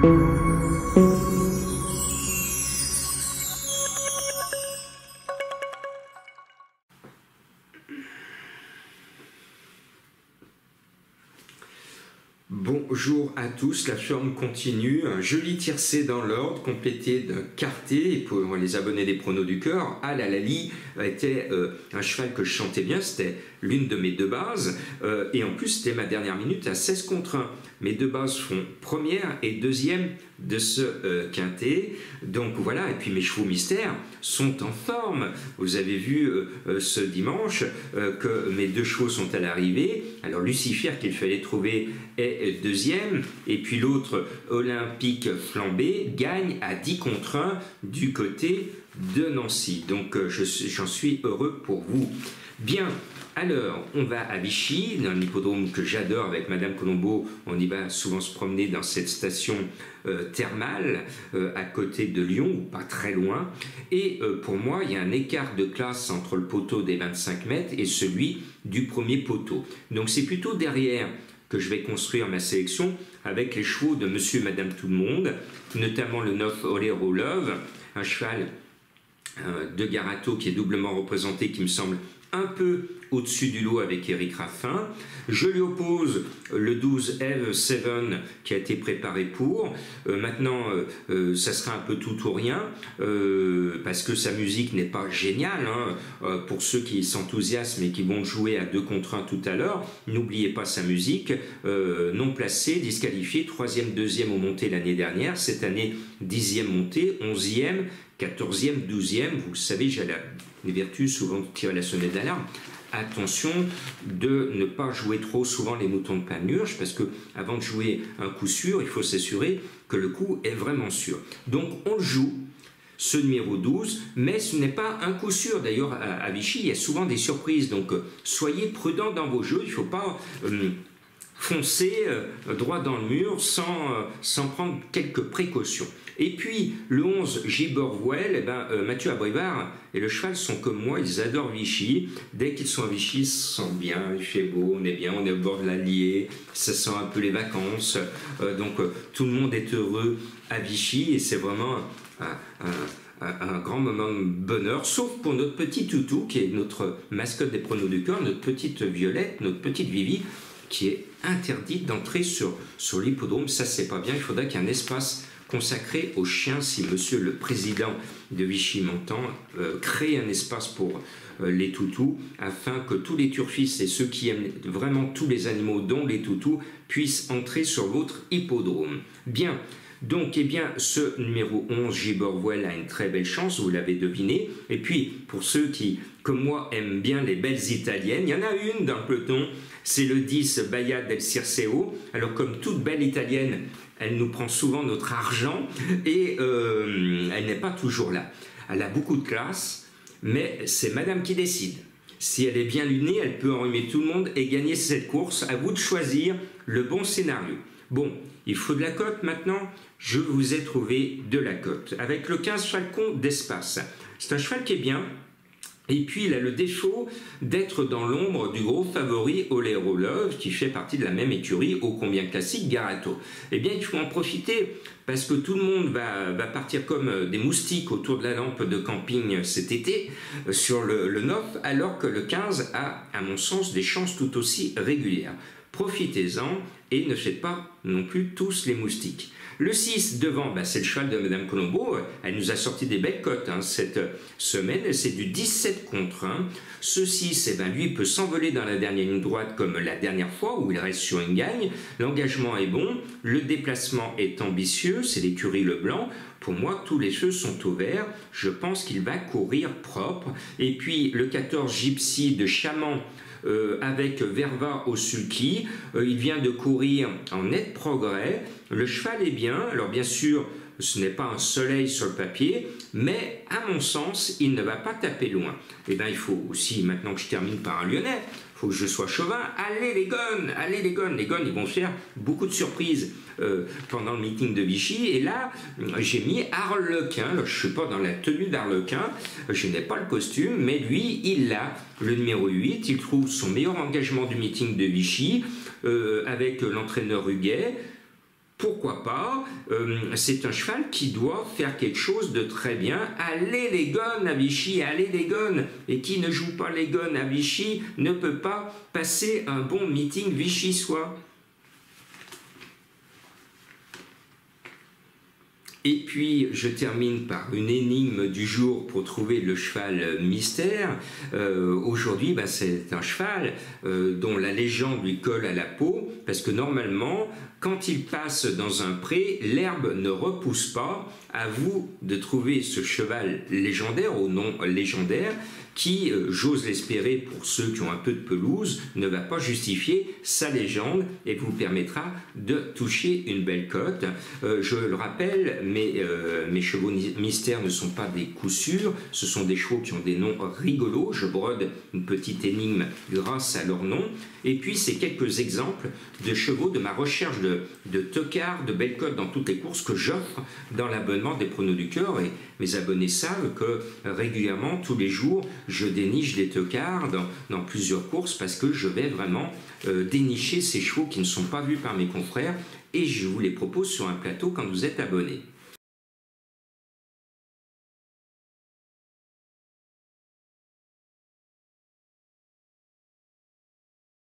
Bonjour à tous, la forme continue, un joli tiercé dans l'ordre, complété d'un quarté, et pour les abonnés des pronos du cœur, Al-Alali était un cheval que je chantais bien, c'était l'une de mes deux bases, et en plus c'était ma dernière minute à 16 contre 1. Mes deux bases font première et deuxième de ce quintet, donc voilà, et puis mes chevaux mystères sont en forme. Vous avez vu ce dimanche que mes deux chevaux sont à l'arrivée. Alors Lucifer qu'il fallait trouver est deuxième, et puis l'autre Olympique Flambé gagne à 10 contre 1 du côté de Nancy, donc j'en suis heureux pour vous. Bien, alors on va à Vichy, dans l'hippodrome que j'adore avec Madame Colombo. On y va souvent se promener dans cette station thermale à côté de Lyon, ou pas très loin, et pour moi il y a un écart de classe entre le poteau des 25 mètres et celui du premier poteau, donc c'est plutôt derrière que je vais construire ma sélection avec les chevaux de Monsieur et Madame Tout-le-Monde, notamment le 9 Olero Love, un cheval de Garato qui est doublement représenté, qui me semble un peu au-dessus du lot avec Éric Raffin. Je lui oppose le 12 Eve 7 qui a été préparé pour. Maintenant, ça sera un peu tout ou rien, parce que sa musique n'est pas géniale. Pour ceux qui s'enthousiasment et qui vont jouer à 2 contre 1 tout à l'heure, n'oubliez pas sa musique. Non placé, disqualifié, 3e, 2e au monté l'année dernière. Cette année, 10e montée, 11e, 14e, 12e. Vous le savez, j'ai les vertus souvent de tirer la sonnette d'alarme. Attention de ne pas jouer trop souvent les moutons de Panurge, parce que avant de jouer un coup sûr, il faut s'assurer que le coup est vraiment sûr. Donc on le joue, ce numéro 12, mais ce n'est pas un coup sûr. D'ailleurs à Vichy, il y a souvent des surprises, donc soyez prudents dans vos jeux. Il ne faut pas foncer droit dans le mur sans prendre quelques précautions. Et puis le 11 Giborwell, Mathieu Abrivard et le cheval sont comme moi, ils adorent Vichy. Dès qu'ils sont à Vichy, ils se sentent bien, il fait beau, on est bien, on est au bord de l'Allier, ça sent un peu les vacances. Donc tout le monde est heureux à Vichy, et c'est vraiment un grand moment de bonheur, sauf pour notre petit toutou qui est notre mascotte des pronos du cœur, notre petite Violette, notre petite Vivi, qui est interdite d'entrer sur l'hippodrome. Ça c'est pas bien, il faudrait qu'il y ait un espace consacré aux chiens. Si monsieur le président de Vichy m'entend, crée un espace pour les toutous, afin que tous les turfistes et ceux qui aiment vraiment tous les animaux, dont les toutous, puissent entrer sur votre hippodrome. Bien, donc ce numéro 11 Giborwell a une très belle chance, vous l'avez deviné. Et puis pour ceux qui, comme moi, aiment bien les belles italiennes, il y en a une dans le peloton, c'est le 10 Baia del Circeo. Alors comme toute belle italienne, elle nous prend souvent notre argent, et elle n'est pas toujours là. Elle a beaucoup de classe, mais c'est madame qui décide. Si elle est bien lunée, elle peut enrhumer tout le monde et gagner cette course. À vous de choisir le bon scénario. Bon, il faut de la cote maintenant. Je vous ai trouvé de la cote avec le 15 Falcon d'Espace. C'est un cheval qui est bien. Et puis il a le défaut d'être dans l'ombre du gros favori Olero Love, qui fait partie de la même écurie ô combien classique Garato. Eh bien il faut en profiter, parce que tout le monde va partir comme des moustiques autour de la lampe de camping cet été sur le 9, alors que le 15 a, à mon sens, des chances tout aussi régulières. Profitez-en et ne faites pas non plus tous les moustiques. Le 6 devant, c'est le cheval de Madame Colombo. Elle nous a sorti des belles cotes cette semaine. C'est du 17 contre 1. Ce 6, lui, peut s'envoler dans la dernière ligne droite comme la dernière fois, où il reste sur une gagne. L'engagement est bon. Le déplacement est ambitieux. C'est l'écurie Leblanc. Pour moi, tous les feux sont au vert. Je pense qu'il va courir propre. Et puis, le 14 Gypsy de Chaman, avec Verva au sulky, il vient de courir en net progrès. Le cheval est bien, alors bien sûr ce n'est pas un soleil sur le papier, mais à mon sens il ne va pas taper loin. Et bien il faut aussi, maintenant que je termine par un Lyonnais, il faut que je sois chauvin. Allez les gones, allez les gones. Les gones, ils vont faire beaucoup de surprises pendant le meeting de Vichy. Et là, j'ai mis Arlequin. Alors, je ne suis pas dans la tenue d'Arlequin, je n'ai pas le costume, mais lui, il l'a. Le numéro 8, il trouve son meilleur engagement du meeting de Vichy avec l'entraîneur Huguet. pourquoi pas, c'est un cheval qui doit faire quelque chose de très bien. Allez les gones à Vichy, allez les gones. Et qui ne joue pas les gones à Vichy ne peut pas passer un bon meeting vichysois. Et puis, je termine par une énigme du jour pour trouver le cheval mystère. Aujourd'hui, c'est un cheval dont la légende lui colle à la peau, parce que normalement, quand il passe dans un pré, l'herbe ne repousse pas. À vous de trouver ce cheval légendaire, au nom légendaire, qui, j'ose l'espérer pour ceux qui ont un peu de pelouse, ne va pas justifier sa légende et vous permettra de toucher une belle cote. Je le rappelle, mes chevaux mystères ne sont pas des coups sûrs, ce sont des chevaux qui ont des noms rigolos. Je brode une petite énigme grâce à leur nom. Et puis, c'est quelques exemples de chevaux de ma recherche de tocards, de belles cotes dans toutes les courses que j'offre dans l'abonnement des Pronos du Cœur. Et mes abonnés savent que régulièrement, tous les jours, je déniche des tocards dans plusieurs courses parce que je vais vraiment dénicher ces chevaux qui ne sont pas vus par mes confrères et je vous les propose sur un plateau quand vous êtes abonné.